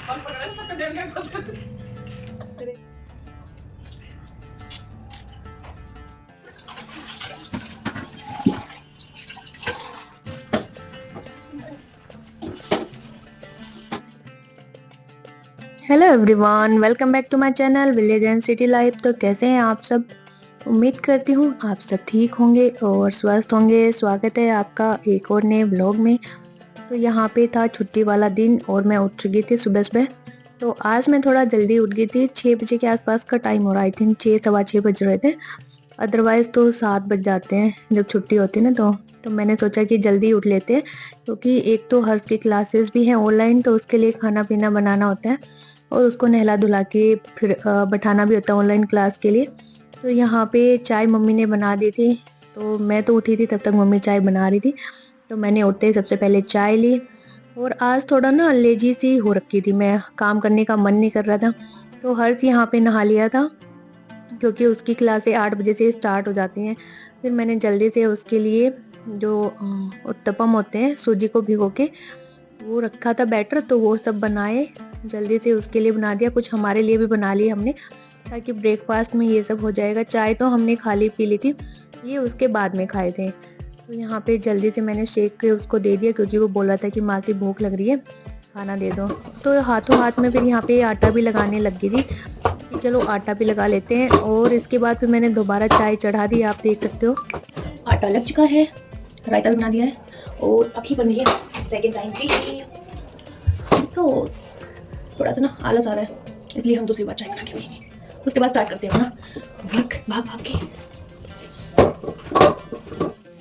Hello everyone, welcome back to my channel village and city life. तो कैसे हैं आप सब? उम्मीद करती हूँ आप सब ठीक होंगे और स्वस्थ होंगे। स्वागत है आपका एक और नए ब्लॉग में। तो यहाँ पे था छुट्टी वाला दिन और मैं उठ चुकी थी सुबह सुबह। तो आज मैं थोड़ा जल्दी उठ गई थी, 6 बजे के आसपास का टाइम हो रहा है। आई थिंक 6 सवा 6 बज रहे थे। अदरवाइज तो 7 बज जाते हैं जब छुट्टी होती है ना। तो मैंने सोचा कि जल्दी उठ लेते हैं, क्योंकि एक तो हर्ष की क्लासेस भी हैं ऑनलाइन, तो उसके लिए खाना पीना बनाना होता है और उसको नहला धुला के फिर बैठाना भी होता है ऑनलाइन क्लास के लिए। तो यहाँ पे चाय मम्मी ने बना दी थी। तो मैं तो उठी थी तब तक मम्मी चाय बना रही थी। तो मैंने उठते ही सबसे पहले चाय ली। और आज थोड़ा ना लेजी सी हो रखी थी, मैं काम करने का मन नहीं कर रहा था। तो हर्ष यहाँ पे नहा लिया था, क्योंकि उसकी क्लासें 8 बजे से स्टार्ट हो जाती हैं। फिर मैंने जल्दी से उसके लिए जो उत्तपम होते हैं सूजी को भिगो के वो रखा था बैटर, तो वो सब बनाए। जल्दी से उसके लिए बना दिया, कुछ हमारे लिए भी बना लिया हमने, ताकि ब्रेकफास्ट में ये सब हो जाएगा। चाय तो हमने खाली पी ली थी, ये उसके बाद में खाए थे। तो यहाँ पे जल्दी से मैंने शेक के उसको दे दिया, क्योंकि वो बोला था कि मासी भूख लग रही है, खाना दे दो। तो हाथों हाथ में फिर यहाँ पे आटा भी लगाने लग गई थी कि चलो आटा भी लगा लेते हैं। और इसके बाद फिर मैंने दोबारा चाय चढ़ा दी, आप देख सकते हो। आटा लग चुका है, रायता भी बना दिया है और अभी बन रही है सेकेंड टाइम टी। थोड़ा सा ना आलस आ रहा है, इसलिए हम दूसरी बार चाय बना के पिएंगे। उसके बाद स्टार्ट करते हैं ना भाग भाग भाग के।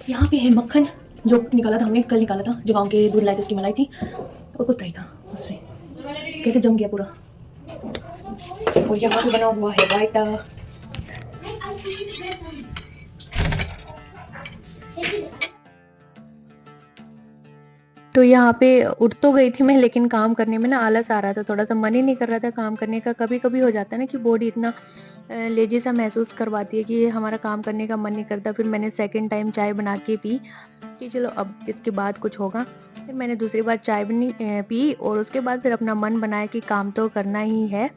यहाँ पे है मक्खन जो निकाला था हमने, कल निकाला था, जो गांव के दूध लाए थे उसकी मलाई थी और कुछ दही था उससे। कैसे जम गया पूरा। और यहाँ पे बना हुआ है रायता। तो यहाँ पे उठ तो गई थी मैं, लेकिन काम करने में ना आलस आ रहा था, थोड़ा सा मन ही नहीं कर रहा था काम करने का। कभी कभी हो जाता है ना कि बॉडी इतना लेजी सा महसूस करवाती है कि हमारा काम करने का मन नहीं करता। फिर मैंने सेकंड टाइम चाय बना के पी कि चलो अब इसके बाद कुछ होगा। फिर मैंने दूसरी बार चाय भी पी और उसके बाद फिर अपना मन बनाया कि काम तो करना ही है।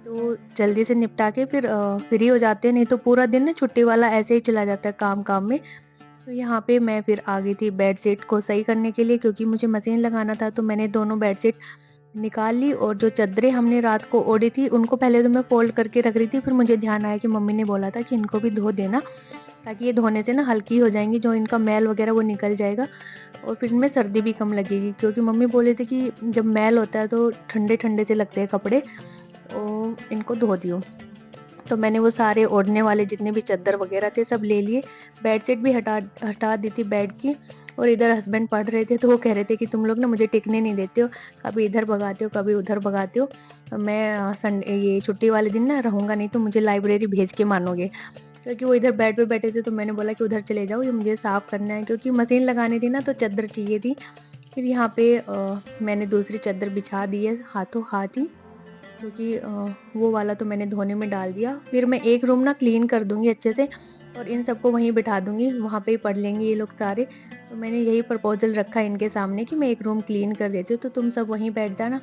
तो जल्दी से निपटा के फिर फ्री हो जाते हैं, नहीं तो पूरा दिन ना छुट्टी वाला ऐसे ही चला जाता है काम काम में। तो यहाँ पे मैं फिर आ गई थी बेडशीट को सही करने के लिए, क्योंकि मुझे मशीन लगाना था। तो मैंने दोनों बेडशीट निकाल ली और जो चादरें हमने रात को ओढ़ी थी उनको पहले तो मैं फोल्ड करके रख रही थी। फिर मुझे ध्यान आया कि मम्मी ने बोला था कि इनको भी धो देना, ताकि ये धोने से ना हल्की हो जाएंगी, जो इनका मैल वगैरह वो निकल जाएगा और फिर इनमें सर्दी भी कम लगेगी। क्योंकि मम्मी बोले थे कि जब मैल होता है तो ठंडे ठंडे से लगते हैं कपड़े, तो इनको धो दियो। तो मैंने वो सारे ओढ़ने वाले जितने भी चादर वगैरह थे सब ले लिए। बेडशीट भी हटा हटा दी थी बेड की। और इधर हस्बैंड पढ़ रहे थे, तो वो कह रहे थे कि तुम लोग ना मुझे टिकने नहीं देते हो, कभी इधर भगाते हो कभी उधर भगाते हो। मैं संडे ये छुट्टी वाले दिन ना रहूंगा नहीं, तो मुझे लाइब्रेरी भेज के मानोगे। क्योंकि वो इधर बेड पे बैठे थे, तो मैंने बोला कि उधर चले जाओ, ये मुझे साफ करना है, क्योंकि मशीन लगानी थी ना, तो चादर चाहिए थी। फिर यहाँ पे मैंने दूसरी चादर बिछा दी है हाथों हाथ ही, क्योंकि वो वाला तो मैंने धोने में डाल दिया। फिर मैं एक रूम ना क्लीन कर दूंगी अच्छे से और इन सबको वहीं बिठा दूंगी, वहां पे ही पढ़ लेंगे ये लोग सारे। तो मैंने यही प्रपोजल रखा इनके सामने कि मैं एक रूम क्लीन कर देती हूँ, तो तुम सब वहीं बैठ जाना,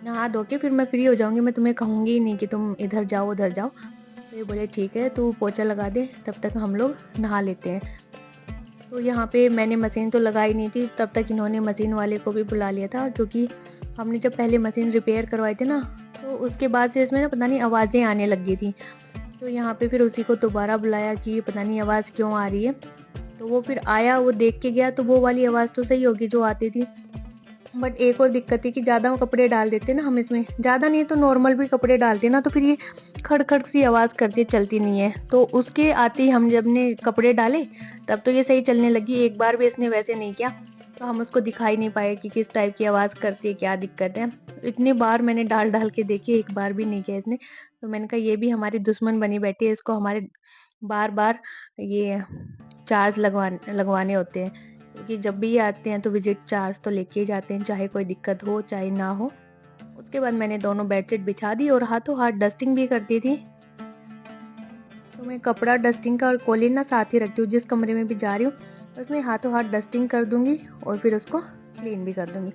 नहा धो के फिर मैं फ्री हो जाऊंगी। मैं तुम्हें कहूंगी ही नहीं कि तुम इधर जाओ उधर जाओ। तो ये बोले ठीक है, तू पोछा लगा दे, तब तक हम लोग नहा लेते हैं। तो यहाँ पे मैंने मशीन तो लगाई नहीं थी, तब तक इन्होंने मशीन वाले को भी बुला लिया था। क्योंकि हमने जब पहले मशीन रिपेयर करवाई थी ना, तो उसके बाद से इसमें ना पता नहीं आवाज़ें आने लग गई थी। तो यहाँ पे फिर उसी को दोबारा बुलाया कि पता नहीं आवाज़ क्यों आ रही है। तो वो फिर आया, वो देख के गया, तो वो वाली आवाज़ तो सही होगी जो आती थी। बट एक और दिक्कत थी कि ज़्यादा कपड़े डाल देते ना हम इसमें, ज़्यादा नहीं तो नॉर्मल भी कपड़े डालते ना, तो फिर ये खड़ खड़ सी आवाज़ करती है, चलती नहीं है। तो उसके आते ही हम जब ने कपड़े डाले तब तो ये सही चलने लगी। एक बार भी इसने वैसे नहीं किया, तो हम उसको दिखाई नहीं पाए कि किस टाइप की आवाज़ करती है, क्या दिक्कत है। इतनी बार मैंने डाल डाल के देखी, एक बार भी नहीं किया इसने। तो मैंने कहा ये भी हमारी दुश्मन बनी बैठी है, इसको हमारे बार बार ये चार्ज लगवाने होते हैं। क्योंकि जब भी ये आते हैं तो विजिट चार्ज तो लेके ही जाते हैं, चाहे कोई दिक्कत हो चाहे ना हो। उसके बाद मैंने दोनों बेडशीट बिछा दी और हाथों हाथ डस्टिंग भी कर दी थी। तो मैं कपड़ा डस्टिंग का और कॉलिन ना साथ ही रखती हूँ, जिस कमरे में भी जा रही हूँ उसमें हाथों हाथ डस्टिंग कर दूंगी और फिर उसको क्लीन भी कर दूंगी।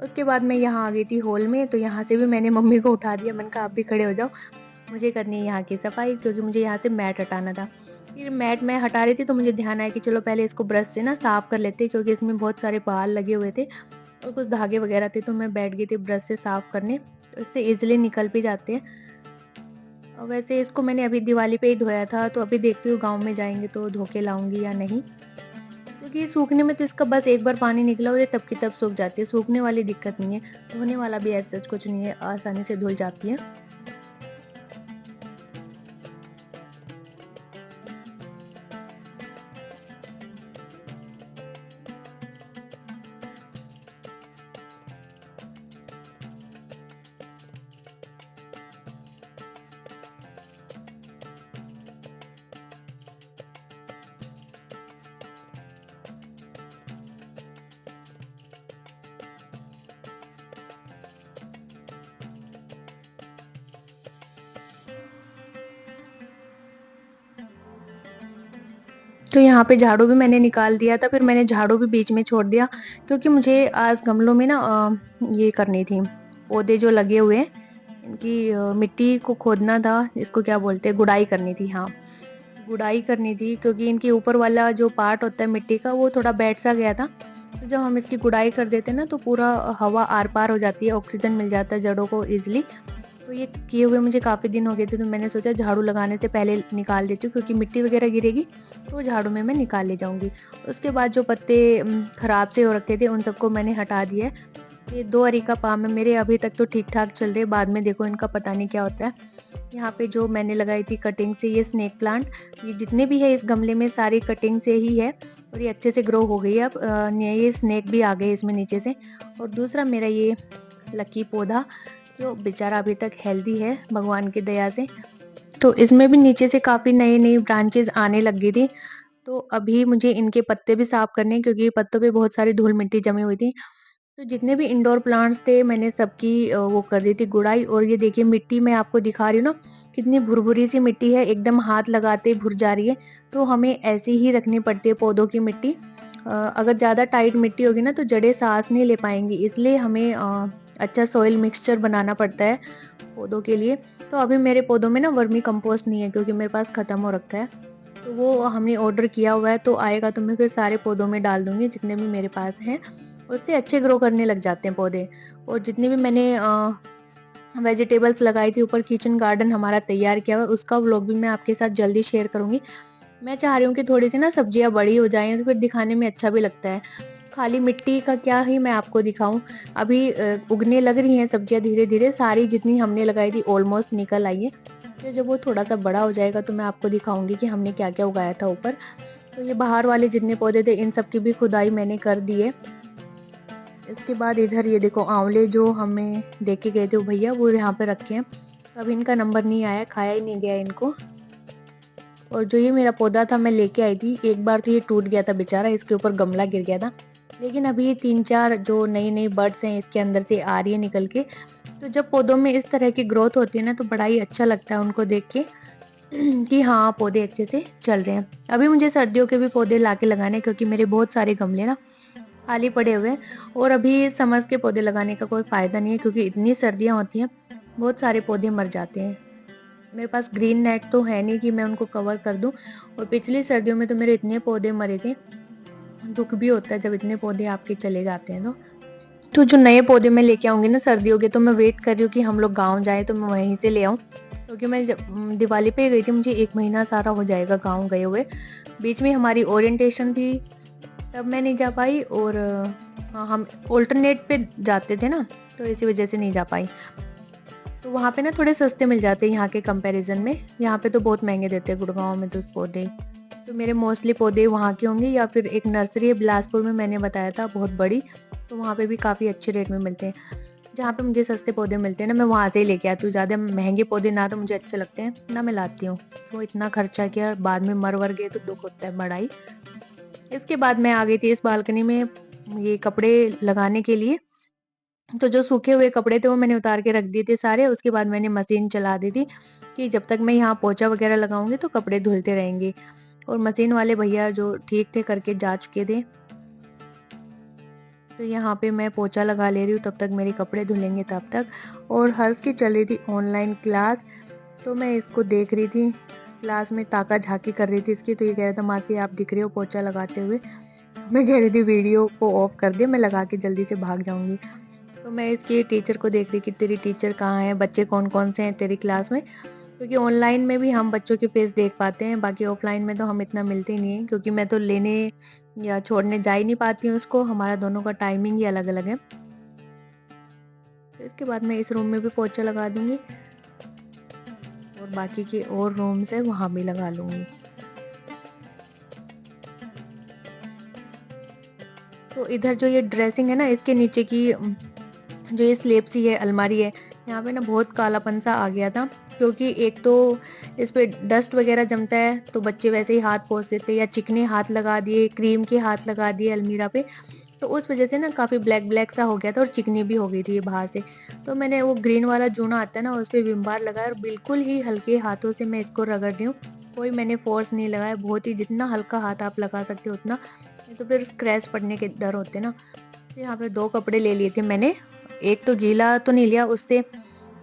उसके बाद मैं यहाँ आ गई थी हॉल में, तो यहाँ से भी मैंने मम्मी को उठा दिया, मैंने कहा आप भी खड़े हो जाओ, मुझे करनी है यहाँ की सफाई, क्योंकि मुझे यहाँ से मैट हटाना था। फिर मैट मैं हटा रही थी तो मुझे ध्यान आया कि चलो पहले इसको ब्रश से ना साफ कर लेते हैं, क्योंकि इसमें बहुत सारे बाल लगे हुए थे और कुछ धागे वगैरह थे, तो मैं बैठ गई थी ब्रश से साफ करने, तो इससे ईज़िली निकल भी जाते हैं। वैसे इसको मैंने अभी दिवाली पे ही धोया था, तो अभी देखती हूँ गाँव में जाएँगे तो धो के लाऊँगी या नहीं। क्योंकि सूखने में तो इसका बस एक बार पानी निकला और ये तब की तब सूख जाती है, सूखने वाली दिक्कत नहीं है, धोने वाला भी ऐसा कुछ नहीं है, आसानी से धुल जाती है। तो यहाँ पे झाड़ू भी मैंने निकाल दिया था, फिर मैंने झाड़ू भी बीच में छोड़ दिया, क्योंकि मुझे आज गमलों में ना ये करनी थी, पौधे जो लगे हुए हैं, इनकी मिट्टी को खोदना था, इसको क्या बोलते हैं, गुड़ाई करनी थी, हाँ, गुड़ाई करनी थी, क्योंकि इनके ऊपर वाला जो पार्ट होता है मिट्टी का, वो थोड़ा बैठ सा गया था। तो जब हम इसकी गुड़ाई कर देते हैं ना, तो पूरा हवा आर-पार हो जाती है, ऑक्सीजन मिल जाता है जड़ों को ईज़िली। तो ये किए हुए मुझे काफ़ी दिन हो गए थे, तो मैंने सोचा झाड़ू लगाने से पहले निकाल देती हूँ, क्योंकि मिट्टी वगैरह गिरेगी तो झाड़ू में मैं निकाल ले जाऊँगी। उसके बाद जो पत्ते खराब से हो रखे थे उन सबको मैंने हटा दिया है। ये 2 अरीका पाम है मेरे, अभी तक तो ठीक-ठाक चल रहे हैं, बाद में देखो इनका पता नहीं क्या होता है। यहाँ पे जो मैंने लगाई थी कटिंग से ये स्नेक प्लांट, ये जितने भी है इस गमले में सारी कटिंग से ही है और ये अच्छे से ग्रो हो गई है अब। ये स्नेक भी आ गए इसमें नीचे से। और दूसरा मेरा ये लकी पौधा, जो बेचारा अभी तक हेल्दी है भगवान की दया से। तो इसमें भी नीचे से काफ़ी नई-नई ब्रांचेज़ आने लग गई थी। तो अभी मुझे इनके पत्ते भी साफ करने हैं, क्योंकि पत्तों पे बहुत सारी धूल-मिट्टी जमी हुई थी। तो जितने भी इंडोर प्लांट्स थे मैंने सबकी वो कर दी थी गुड़ाई। और ये देखिए मिट्टी मैं आपको दिखा रही हूँ ना, कितनी भुरभुरी सी मिट्टी है, एकदम हाथ लगाते ही भुर जा रही है। तो हमें ऐसी ही रखनी पड़ती है पौधों की मिट्टी। अगर ज़्यादा टाइट मिट्टी होगी ना तो जड़ें साँस नहीं ले पाएँगी, इसलिए हमें अच्छा सॉइल मिक्सचर बनाना पड़ता है पौधों के लिए। तो अभी मेरे पौधों में ना वर्मी कंपोस्ट नहीं है, क्योंकि मेरे पास खत्म हो रखा है। तो वो हमने ऑर्डर किया हुआ है, तो आएगा तो मैं फिर सारे पौधों में डाल दूँगी जितने भी मेरे पास हैं। उससे अच्छे ग्रो करने लग जाते हैं पौधे। और जितनी भी मैंने वेजिटेबल्स लगाई थी, ऊपर किचन गार्डन हमारा तैयार किया हुआ है, उसका व्लॉग भी मैं आपके साथ जल्दी शेयर करूँगी। मैं चाह रही हूँ कि थोड़ी-सी ना सब्जियाँ बड़ी हो जाएँ, तो फिर दिखाने में अच्छा भी लगता है। खाली मिट्टी का क्या ही मैं आपको दिखाऊँ। अभी उगने लग रही हैं सब्जियाँ धीरे-धीरे, सारी जितनी हमने लगाई थी ऑलमोस्ट निकल आई है। तो जब वो थोड़ा-सा बड़ा हो जाएगा तो मैं आपको दिखाऊँगी कि हमने क्या-क्या उगाया था ऊपर। तो ये बाहर वाले जितने पौधे थे इन सब की भी खुदाई मैंने कर दी है। इसके बाद इधर ये देखो आँवले जो हमें दे के गए थे वो भैया, वो यहाँ पे रखे हैं। तो अभी इनका नंबर नहीं आया, खाया ही नहीं गया इनको। और जो ये मेरा पौधा था मैं लेके आई थी, एक बार तो ये टूट गया था बेचारा, इसके ऊपर गमला गिर गया था। लेकिन अभी ये 3-4 जो नई-नई बड्स हैं इसके अंदर से आ रही है निकल के। तो जब पौधों में इस तरह की ग्रोथ होती है ना, तो बड़ा ही अच्छा लगता है उनको देख के कि हाँ, पौधे अच्छे से चल रहे हैं। अभी मुझे सर्दियों के भी पौधे लाके लगाने हैं, क्योंकि मेरे बहुत सारे गमले ना खाली पड़े हुए हैं। और अभी समर्स के पौधे लगाने का कोई फ़ायदा नहीं है, क्योंकि इतनी सर्दियाँ होती हैं, बहुत सारे पौधे मर जाते हैं। मेरे पास ग्रीन नेट तो है नहीं कि मैं उनको कवर कर दूँ। और पिछली सर्दियों में तो मेरे इतने पौधे मरे थे, दुःख भी होता है जब इतने पौधे आपके चले जाते हैं तो। तो जो नए पौधे मैं लेके आऊँगी ना सर्दियों के, तो मैं वेट कर रही हूँ कि हम लोग गाँव जाएँ तो मैं वहीं से ले आऊँ। क्योंकि मैं जब दिवाली पे गई थी, मुझे 1 महीना सारा हो जाएगा गाँव गए हुए। बीच में हमारी ओरिएंटेशन थी, तब मैं नहीं जा पाई। और हाँ, हम अल्टरनेट पे जाते थे ना, तो इसी वजह से नहीं जा पाई। तो वहाँ पे ना थोड़े सस्ते मिल जाते हैं यहाँ के कंपैरिज़न में। यहाँ पे तो बहुत महँगे देते हैं गुड़गाँव में तो पौधे। तो मेरे मोस्टली पौधे वहाँ के होंगे, या फिर एक नर्सरी है बिलासपुर में मैंने बताया था बहुत बड़ी, तो वहाँ पे भी काफ़ी अच्छे रेट में मिलते हैं। जहाँ पे मुझे सस्ते पौधे मिलते हैं ना, मैं वहाँ से ही लेके आती हूँ। ज़्यादा महँगे पौधे ना तो मुझे अच्छे लगते हैं, ना मैं लाती हूँ। वो इतना खर्चा किया, बाद में मर-वर गए तो दुःख होता है बड़ा ही। इसके बाद मैं आ गई थी इस बालकनी में ये कपड़े लगाने के लिए। तो जो सूखे हुए कपड़े थे वो मैंने उतार के रख दिए थे सारे। उसके बाद मैंने मशीन चला दी थी कि जब तक मैं यहाँ पोंछा वगैरह लगाऊँगी तो कपड़े धुलते रहेंगे। और मशीन वाले भैया जो ठीक थे करके जा चुके थे। तो यहाँ पे मैं पोछा लगा ले रही हूँ, तब तक मेरे कपड़े धुलेंगे तब तक। और हर्ष की चल रही थी ऑनलाइन क्लास, तो मैं इसको देख रही थी, क्लास में ताका झाकी कर रही थी इसकी। तो ये कह रहा था मासी आप दिख रहे हो पोछा लगाते हुए। मैं कह रही थी वीडियो को ऑफ कर दे, मैं लगा के जल्दी से भाग जाऊंगी। तो मैं इसकी टीचर को देख रही कि तेरी टीचर कहाँ है, बच्चे कौन कौन से हैं तेरी क्लास में, क्योंकि ऑनलाइन में भी हम बच्चों के फेस देख पाते हैं, बाकी ऑफलाइन में तो हम इतना मिलते ही नहीं है, क्योंकि मैं तो लेने या छोड़ने जा ही नहीं पाती हूँ उसको, हमारा दोनों का टाइमिंग ही अलग अलग है। तो इसके बाद मैं इस रूम में भी पोछा लगा दूंगी और बाकी के और रूम्स है वहां भी लगा लूंगी। तो इधर जो ये ड्रेसिंग है ना, इसके नीचे की जो ये स्लेब सी है, अलमारी है, यहाँ पे ना बहुत कालापन सा आ गया था, क्योंकि एक तो इस पे डस्ट वगैरह जमता है, तो बच्चे वैसे ही हाथ पोंछ देते, या चिकने हाथ लगा दिए, क्रीम के हाथ लगा दिए अलमीरा पे, तो उस वजह से ना काफी ब्लैक ब्लैक सा हो गया था और चिकनी भी हो गई थी ये बाहर से। तो मैंने वो ग्रीन वाला जूना आता है ना, उस पे विम बार लगाया और बिल्कुल ही हल्के हाथों से मैं इसको रगड़ रही हूँ। कोई मैंने फोर्स नहीं लगाया, बहुत ही जितना हल्का हाथ आप लगा सकते हो उतना, नहीं तो फिर स्क्रैच पड़ने के डर होते ना। तो यहाँ पे 2 कपड़े ले लिए थे मैंने, एक तो गीला तो नहीं लिया, उससे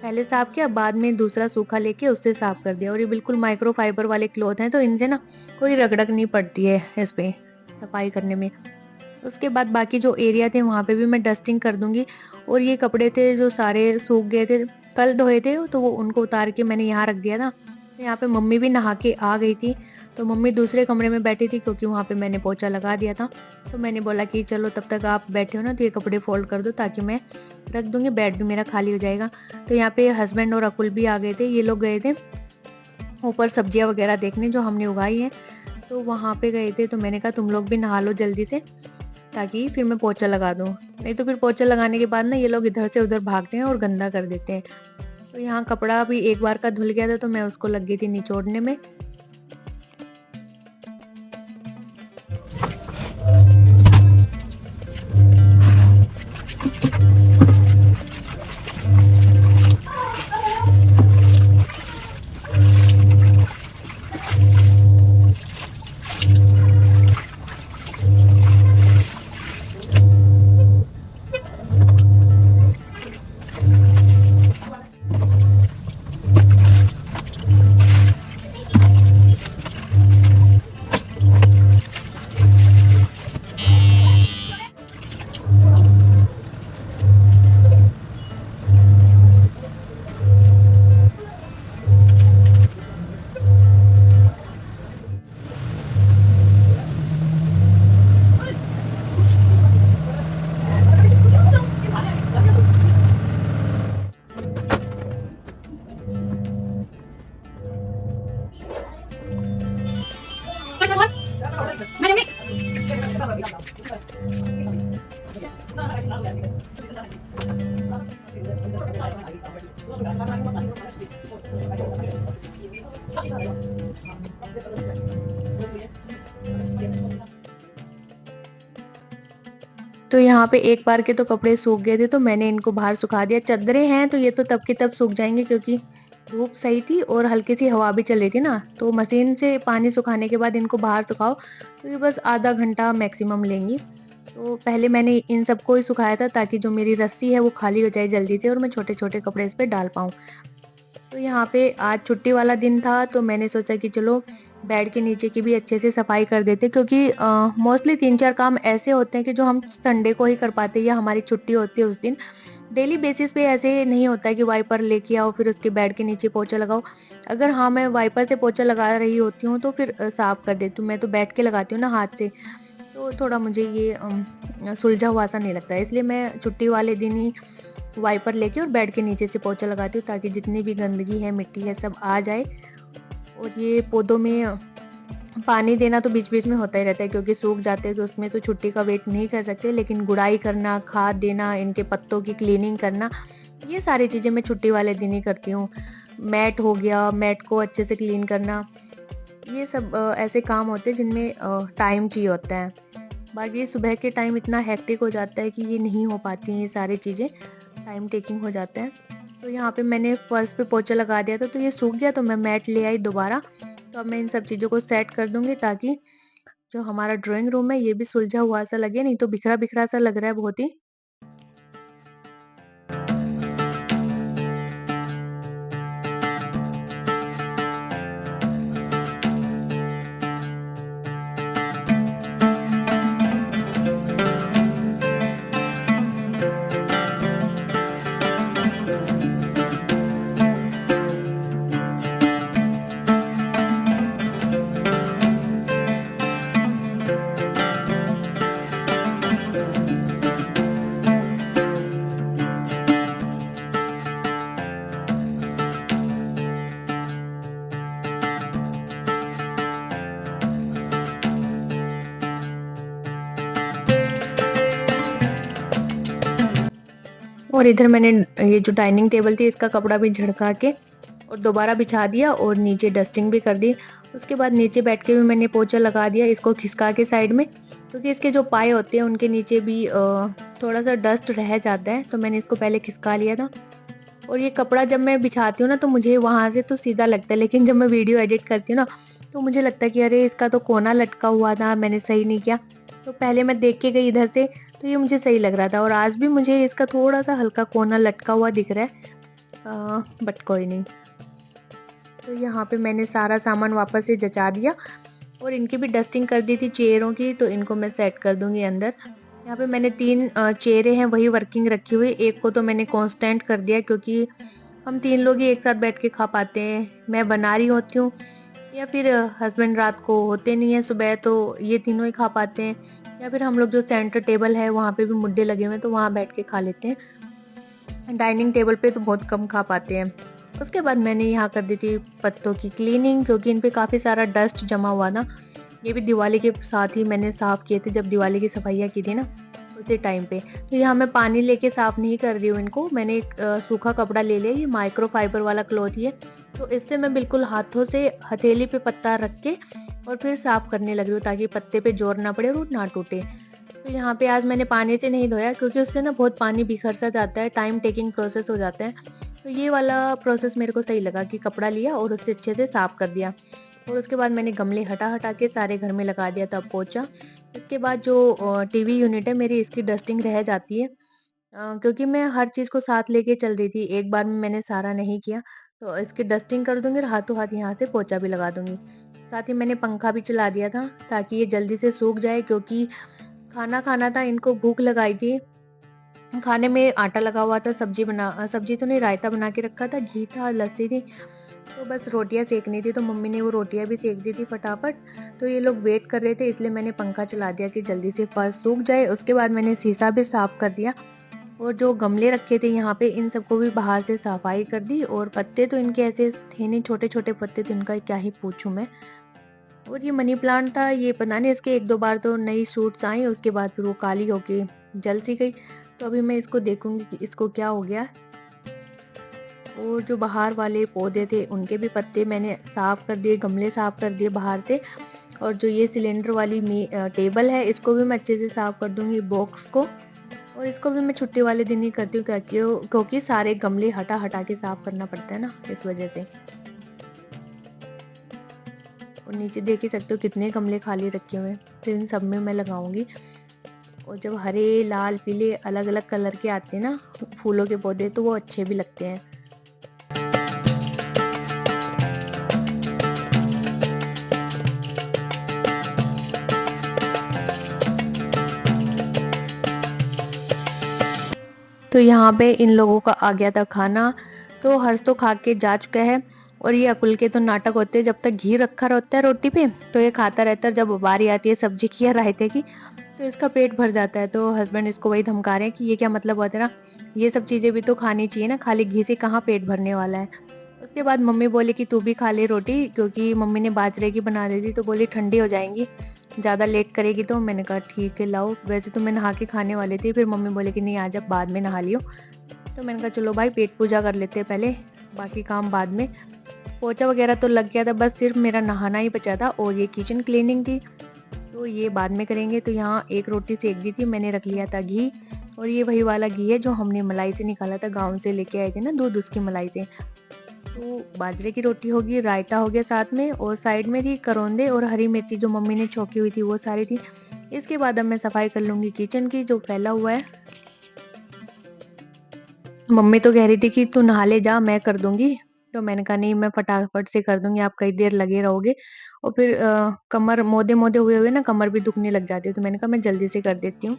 पहले साफ किया, बाद में दूसरा सूखा लेके उससे साफ कर दिया। और ये बिल्कुल माइक्रो फाइबर वाले क्लॉथ हैं, तो इनसे ना कोई रगड़क नहीं पड़ती है इस पे सफाई करने में। उसके बाद बाकी जो एरिया थे वहाँ पे भी मैं डस्टिंग कर दूंगी। और ये कपड़े थे जो सारे सूख गए थे, कल धोए थे, तो वो उनको उतार के मैंने यहाँ रख दिया था। तो यहाँ पे मम्मी भी नहा के आ गई थी, तो मम्मी दूसरे कमरे में बैठी थी, क्योंकि वहाँ पे मैंने पोछा लगा दिया था। तो मैंने बोला कि चलो तब तक आप बैठे हो ना, तो ये कपड़े फोल्ड कर दो ताकि मैं रख दूंगी, बेड भी मेरा खाली हो जाएगा। तो यहाँ पे हस्बैंड और अकुल भी आ गए थे, ये लोग गए थे ऊपर सब्जियां वगैरह देखने जो हमने उगाई हैं, तो वहाँ पे गए थे। तो मैंने कहा तुम लोग भी नहा लो जल्दी से, ताकि फिर मैं पोछा लगा दूँ। नहीं तो फिर पोछा लगाने के बाद ना ये लोग इधर से उधर भागते हैं और गंदा कर देते हैं। तो यहाँ कपड़ा भी एक बार का धुल गया था, तो मैं उसको लग गई थी निचोड़ने में। तो यहाँ पे एक बार के तो कपड़े सूख गए थे, तो मैंने इनको बाहर सुखा दिया। चद्दरें हैं तो ये तो तब के तब सूख जाएंगे, क्योंकि धूप सही थी और हल्की सी हवा भी चल रही थी ना। तो मशीन से पानी सुखाने के बाद इनको बाहर सुखाओ तो ये बस आधा घंटा मैक्सिमम लेंगी। तो पहले मैंने इन सबको ही सुखाया था, ताकि जो मेरी रस्सी है वो खाली हो जाए जल्दी से और मैं छोटे छोटे कपड़े इस पे डाल पाऊँ। तो यहाँ पे आज छुट्टी वाला दिन था, तो मैंने सोचा कि चलो बेड के नीचे की भी अच्छे से सफाई कर देते, क्योंकि मोस्टली 3-4 काम ऐसे होते हैं कि जो हम संडे को ही कर पाते हैं या हमारी छुट्टी होती है उस दिन। डेली बेसिस पे ऐसे नहीं होता है कि वाइपर लेके आओ फिर उसके बेड के नीचे पोछा लगाओ। अगर हाँ मैं वाइपर से पोछा लगा रही होती हूँ तो फिर साफ कर देती हूँ, मैं तो बैठ के लगाती हूँ ना हाथ से। तो थोड़ा मुझे ये सुलझा हुआ सा नहीं लगता है, इसलिए मैं छुट्टी वाले दिन ही वाइपर लेके और बेड के नीचे से पोछा लगाती हूँ, ताकि जितनी भी गंदगी है मिट्टी है सब आ जाए। और ये पौधों में पानी देना तो बीच बीच में होता ही रहता है, क्योंकि सूख जाते हैं तो उसमें तो छुट्टी का वेट नहीं कर सकते, लेकिन गुड़ाई करना, खाद देना, इनके पत्तों की क्लीनिंग करना, ये सारी चीज़ें मैं छुट्टी वाले दिन ही करती हूँ। मैट हो गया, मैट को अच्छे से क्लीन करना, ये सब ऐसे काम होते हैं जिनमें टाइम चाहिए होता है। बाकी सुबह के टाइम इतना हेक्टिक हो जाता है कि ये नहीं हो पाती हैं ये सारी चीज़ें, टाइम टेकिंग हो जाता है। तो यहाँ पे मैंने फर्श पे पोछा लगा दिया था, तो ये सूख गया, तो मैं मैट ले आई दोबारा। तो अब मैं इन सब चीज़ों को सेट कर दूंगी, ताकि जो हमारा ड्राइंग रूम है ये भी सुलझा हुआ सा लगे, नहीं तो बिखरा-बिखरा सा लग रहा है बहुत ही। और इधर मैंने ये जो डाइनिंग टेबल थी इसका कपड़ा भी झड़का के और दोबारा बिछा दिया और नीचे डस्टिंग भी कर दी। उसके बाद नीचे बैठ के भी मैंने पोछा लगा दिया इसको खिसका के साइड में, क्योंकि इसके जो पाए होते हैं उनके नीचे भी थोड़ा सा डस्ट रह जाता है, तो मैंने इसको पहले खिसका लिया था। और ये कपड़ा जब मैं बिछाती हूँ ना तो मुझे वहाँ से तो सीधा लगता है, लेकिन जब मैं वीडियो एडिट करती हूँ ना तो मुझे लगता है कि अरे इसका तो कोना लटका हुआ था, मैंने सही नहीं किया। तो पहले मैं देख के गई इधर से तो ये मुझे सही लग रहा था और आज भी मुझे इसका थोड़ा सा हल्का कोना लटका हुआ दिख रहा है, बट कोई नहीं। तो यहाँ पे मैंने सारा सामान वापस से जचा दिया और इनकी भी डस्टिंग कर दी थी चेयरों की, तो इनको मैं सेट कर दूंगी अंदर। यहाँ पे मैंने 3 चेयरें हैं वही वर्किंग रखी हुई, एक को तो मैंने कांस्टेंट कर दिया क्योंकि हम 3 लोग ही एक साथ बैठ के खा पाते हैं। मैं बना रही होती हूँ या फिर हस्बैंड रात को होते नहीं है सुबह, तो ये तीनों ही खा पाते हैं, या फिर हम लोग जो सेंटर टेबल है वहाँ पे भी मुड्डे लगे हुए हैं तो वहाँ बैठ के खा लेते हैं। डाइनिंग टेबल पे तो बहुत कम खा पाते हैं। उसके बाद मैंने यहाँ कर दी थी पत्तों की क्लीनिंग, क्योंकि इन पे काफ़ी सारा डस्ट जमा हुआ था। ये भी दिवाली के साथ ही मैंने साफ़ किए थे, जब दिवाली की सफाइयाँ की थी ना उसी टाइम पे। तो यहाँ मैं पानी लेके साफ़ नहीं कर रही हूँ इनको, मैंने एक सूखा कपड़ा ले लिया, ये माइक्रो फाइबर वाला क्लॉथ ही है, तो इससे मैं बिल्कुल हाथों से हथेली पे पत्ता रख के और फिर साफ़ करने लग रही हूँ ताकि पत्ते पे जोर ना पड़े और वो ना टूटे। तो यहाँ पे आज मैंने पानी से नहीं धोया क्योंकि उससे ना बहुत पानी बिखर सा जाता है, टाइम टेकिंग प्रोसेस हो जाता है। तो ये वाला प्रोसेस मेरे को सही लगा कि कपड़ा लिया और उससे अच्छे से साफ़ कर दिया। और उसके बाद मैंने गमले हटा-हटा के सारे घर में लगा दिया था पोंछा। इसके बाद जो टीवी यूनिट है मेरी, इसकी डस्टिंग रह जाती है, क्योंकि मैं हर चीज़ को साथ लेके चल रही थी, एक बार में मैंने सारा नहीं किया। तो इसकी डस्टिंग कर दूँगी और हाथों-हाथ यहाँ से पोंछा भी लगा दूँगी। साथ ही मैंने पंखा भी चला दिया था ताकि ये जल्दी से सूख जाए, क्योंकि खाना खाना था, इनको भूख लगाई थी। खाने में आटा लगा हुआ था, सब्जी तो नहीं, रायता बना के रखा था, घी था, लस्सी थी, तो बस रोटियाँ सेकनी थी, तो मम्मी ने वो रोटियाँ भी सेक दी थी फटाफट। तो ये लोग वेट कर रहे थे इसलिए मैंने पंखा चला दिया कि जल्दी से फर्श सूख जाए। उसके बाद मैंने शीशा भी साफ़ कर दिया और जो गमले रखे थे यहाँ पे इन सबको भी बाहर से सफाई कर दी। और पत्ते तो इनके ऐसे थे नहीं, छोटे-छोटे पत्ते थे, इनका क्या ही पूछूँ मैं। और ये मनी प्लांट था, ये पता नहीं इसके 1-2 बार तो नई शूट्स आई, उसके बाद फिर वो काली होके जल सी गई। तो अभी मैं इसको देखूँगी कि इसको क्या हो गया। और जो बाहर वाले पौधे थे उनके भी पत्ते मैंने साफ़ कर दिए, गमले साफ़ कर दिए बाहर से। और जो ये सिलेंडर वाली टेबल है इसको भी मैं अच्छे से साफ़ कर दूँगी, बॉक्स को। और इसको भी मैं छुट्टी वाले दिन ही करती हूँ क्योंकि सारे गमले हटा-हटा के साफ़ करना पड़ता है ना, इस वजह से। और नीचे देख ही सकते हो कितने गमले खाली रखे हुए हैं, तो इन सब में मैं लगाऊंगी। और जब हरे, लाल, पीले अलग-अलग कलर के आते हैं ना फूलों के पौधे, तो वो अच्छे भी लगते हैं। तो यहाँ पे इन लोगों का आ गया था खाना, तो हर्ष तो खा के जा चुका है। और ये अकुल के तो नाटक होते हैं, जब तक घी रखा रहता है रोटी पे तो ये खाता रहता है, जब बारी आती है सब्जी की या रायते की तो इसका पेट भर जाता है। तो हस्बैंड इसको वही धमका रहे हैं कि ये क्या मतलब होता है ना, ये सब चीज़ें भी तो खानी चाहिए ना, खाली घी से कहाँ पेट भरने वाला है। उसके बाद मम्मी बोली कि तू भी खा ले रोटी, क्योंकि मम्मी ने बाजरे की बना दी थी, तो बोली ठंडी हो जाएंगी, ज़्यादा लेट करेगी। तो मैंने कहा ठीक है लाओ, वैसे तो मैं नहा के खाने वाली थी, फिर मम्मी बोले कि नहीं आज अब बाद में नहा लियो। तो मैंने कहा चलो भाई पेट पूजा कर लेते हैं पहले, बाकी काम बाद में। पोछा वगैरह तो लग गया था, बस सिर्फ मेरा नहाना ही बचा था और ये किचन क्लीनिंग थी, तो ये बाद में करेंगे। तो यहाँ एक रोटी सेक दी थी, मैंने रख लिया था घी। और ये वही वाला घी है जो हमने मलाई से निकाला था, गाँव से लेके आए थे ना दूध, उसकी मलाई से। तो बाजरे की रोटी होगी, रायता हो गया साथ में और साइड में थी करौंदे और हरी मिर्ची जो मम्मी ने छौंकी हुई थी वो सारी थी। इसके बाद अब मैं सफाई कर लूँगी किचन की जो फैला हुआ है। मम्मी तो कह रही थी कि तू नहा ले जा मैं कर दूँगी। तो मैंने कहा नहीं मैं फटाफट से कर दूँगी, आप कई देर लगे रहोगे और फिर कमर मोदे-मोदे हुए-हुए ना कमर भी दुखने लग जाती है। तो मैंने कहा मैं जल्दी से कर देती हूँ।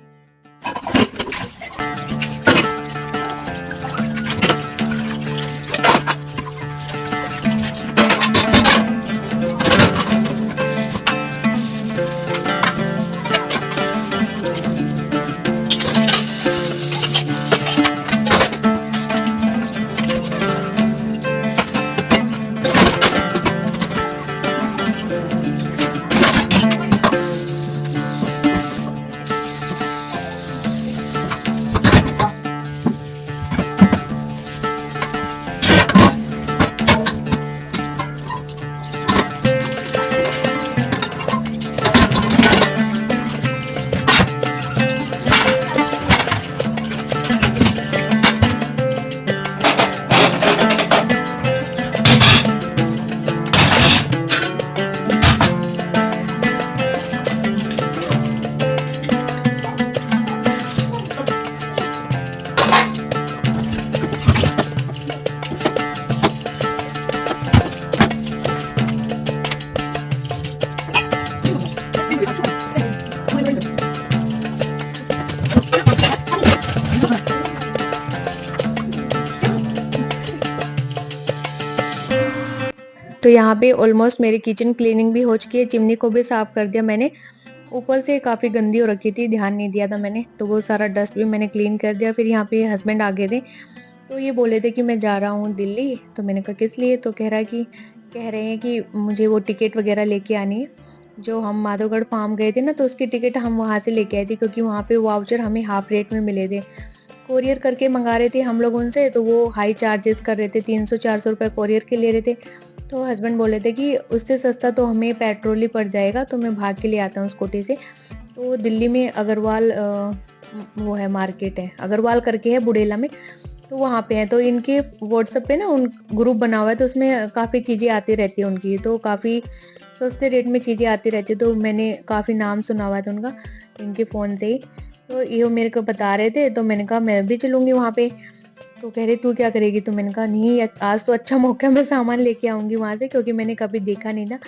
तो यहाँ पे ऑलमोस्ट मेरी किचन क्लीनिंग भी हो चुकी है, चिमनी को भी साफ कर दिया मैंने। ऊपर से काफ़ी गंदी हो रखी थी, ध्यान नहीं दिया था मैंने, तो वो सारा डस्ट भी मैंने क्लीन कर दिया। फिर यहाँ पे हस्बैंड आ गए थे, तो ये बोले थे कि मैं जा रहा हूँ दिल्ली, तो मैंने कहा किस लिए? तो कह रहे हैं कि मुझे वो टिकट वगैरह लेके आनी है। जो हम माधवगढ़ फार्म गए थे ना, तो उसकी टिकट हम वहाँ से लेके आए थे क्योंकि वहाँ पे वाउचर हमें हाफ रेट में मिले थे। कोरियर करके मँगा रहे थे हम लोग उनसे, तो वो हाई चार्जेस कर रहे थे, 300-400 रुपए कोरियर के ले रहे थे। तो हस्बैंड बोले थे कि उससे सस्ता तो हमें पेट्रोल ही पड़ जाएगा, तो मैं भाग के ले आता हूँ स्कूटी से। तो दिल्ली में अग्रवाल वो है मार्केट है, अग्रवाल करके है बुड़ेला में, तो वहाँ पे है। तो इनके व्हाट्सएप पे ना उन ग्रुप बना हुआ है, तो उसमें काफ़ी चीज़ें आती रहती है उनकी, तो काफ़ी सस्ते रेट में चीज़ें आती रहती है। तो मैंने काफ़ी नाम सुना हुआ था उनका, इनके फ़ोन से ही। तो ये मेरे को बता रहे थे, तो मैंने कहा मैं भी चलूँगी वहाँ पे। तो कह रहे तू क्या करेगी? तो मैंने कहा नहीं आज तो अच्छा मौका है, मैं सामान लेके आऊँगी वहाँ से क्योंकि मैंने कभी देखा नहीं था।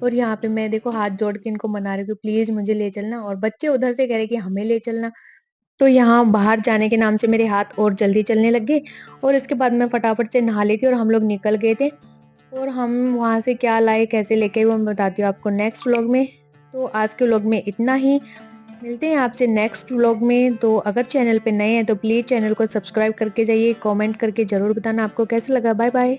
और यहाँ पे मैं देखो हाथ जोड़ के इनको मना रही हूँ कि प्लीज़ मुझे ले चलना, और बच्चे उधर से कह रहे कि हमें ले चलना। तो यहाँ बाहर जाने के नाम से मेरे हाथ और जल्दी चलने लग गए और इसके बाद मैं फटाफट से नहा ली थी और हम लोग निकल गए थे। और हम वहाँ से क्या लाए, कैसे लेके आए वो मैं बताती हूँ आपको नेक्स्ट व्लॉग में। तो आज के व्लॉग में इतना ही। मिलते हैं आपसे नेक्स्ट व्लॉग में। तो अगर चैनल पे नए हैं तो प्लीज़ चैनल को सब्सक्राइब करके जाइए, कमेंट करके ज़रूर बताना आपको कैसा लगा। Bye bye.